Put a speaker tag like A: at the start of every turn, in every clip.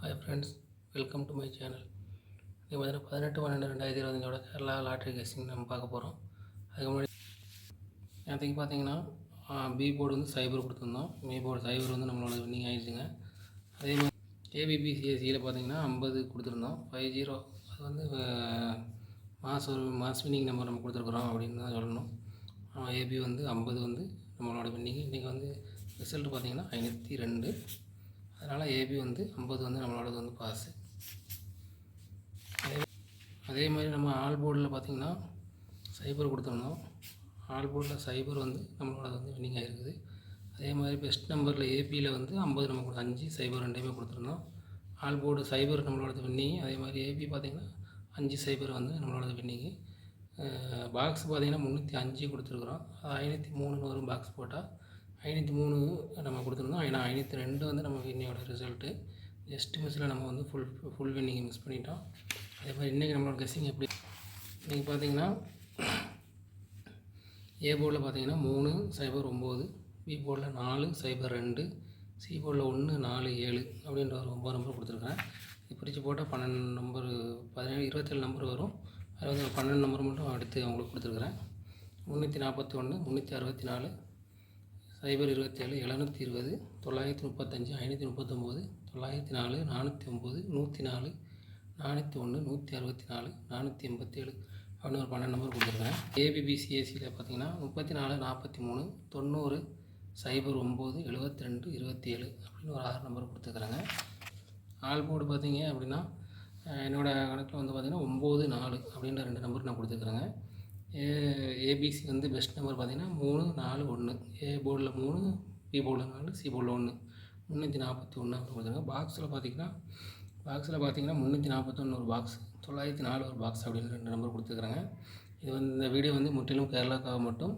A: Hi friends, welcome to my channel. இன்றைக்கி பார்த்தீங்கன்னா 18/12/2025 Kerala lottery கேசிங் நம்ம பார்க்க போகிறோம். அதுக்கு முன்னாடி நேற்றுக்கு பார்த்தீங்கன்னா பி போர்டு வந்து சைபர் கொடுத்துருந்தோம். பி போர்டு சைபர் வந்து நம்மளோட வின்னிங் ஆகிடுச்சுங்க. அதே மாதிரி ஏபிபிசிஎஸ்சியில் பார்த்தீங்கன்னா 50 கொடுத்துருந்தோம். 50 அது வந்து மாஸ் வின்னிங் நம்பர் நம்ம கொடுத்துருக்குறோம் அப்படின்னு தான் சொல்லணும். ஏபி வந்து 50 வந்து நம்மளோட வின்னிங். இன்றைக்கி வந்து ரிசல்ட் பார்த்தீங்கன்னா 502. அதனால் ஏபி வந்து 50 வந்து நம்மளோடது வந்து பாஸு. அதே மாதிரி நம்ம ஆல் போர்டில் பார்த்திங்கன்னா சைபர் கொடுத்துருந்தோம். ஆல் போர்டில் சைபர் வந்து நம்மளோட வந்து வின்னிங் ஆகிருக்குது. அதே மாதிரி பெஸ்ட் நம்பரில் ஏபியில் வந்து 50 நம்ம 5 சைபர் ரெண்டையுமே கொடுத்துருந்தோம். ஆல் போர்டு சைபர் நம்மளோடது வின்னிங். அதே மாதிரி ஏபி பார்த்திங்கன்னா 5 சைபர் வந்து நம்மளோடது வின்னிங்கு. பாக்ஸ் பார்த்திங்கன்னா 305 கொடுத்துருக்குறோம். 503 வரும் பாக்ஸ் போட்டால். 503 நம்ம கொடுத்துருந்தோம். ஏன்னா 502 வந்து நம்ம வின்னியோட ரிசல்ட்டு. ஜஸ்ட் மிஸ்ஸில் நம்ம வந்து ஃபுல் வின்னிங்கை மிஸ் பண்ணிட்டோம். அதே மாதிரி இன்றைக்கி நம்மளோட கெஸ்ஸிங் எப்படி இன்றைக்கி பார்த்தீங்கன்னா ஏ போர்டில் பார்த்தீங்கன்னா 309, பி போர்டில் 402, சி போர்டில் 147 அப்படின்ற ஒரு 9 நம்பர் கொடுத்துருக்கேன். இது பிரித்து போட்டால் 12 நம்பர் 27 நம்பர் வரும். அதில் வந்து 12 நம்பர் மட்டும் அடுத்து அவங்களுக்கு கொடுத்துருக்குறேன். 341, 364, 027, 720, 935, 539, 904, 409, 104, 401, 164, 487 அப்படின்னு ஒரு 12 நம்பர் கொடுத்துருக்கேன். ஏபிபிசிஎஸ்சியில் பார்த்தீங்கன்னா 34, 43, 90, 09, 72, 27 அப்படின்னு ஒரு 6 நம்பர் கொடுத்துருக்குறாங்க. ஆல் போர்டு பார்த்தீங்க அப்படின்னா என்னோடய கணக்கில் வந்து பார்த்திங்கன்னா 9, 4 அப்படின்ற 2 நம்பர் நான் கொடுத்துருக்குறேங்க. ஏபிசி வந்து பெஸ்ட் நம்பர் பார்த்திங்கன்னா 3, 4, 1. ஏ போர்டில் 3, பி போர்டில் 4, சி போர்டில் 1, 341 அப்படி கொடுத்துருங்க. பாக்ஸில் பார்த்தீங்கன்னா 341 ஒரு பாக்ஸ், 904 ஒரு பாக்ஸ் அப்படின்னு 2 நம்பர் கொடுத்துருக்குறாங்க. இது வந்து இந்த வீடியோ வந்து முற்றிலும் கேரளாக்காக மட்டும்,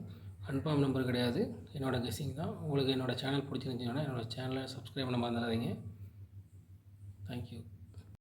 A: கன்ஃபார்ம் நம்பர் கிடையாது. என்னோடய கெஸ்ஸிங் தான். உங்களுக்கு என்னோடய சேனல் பிடிச்சிருந்துச்சிங்கன்னா என்னோடய சேனலை சப்ஸ்கிரைப் பண்ண மறந்துடாதீங்க. தேங்க்யூ.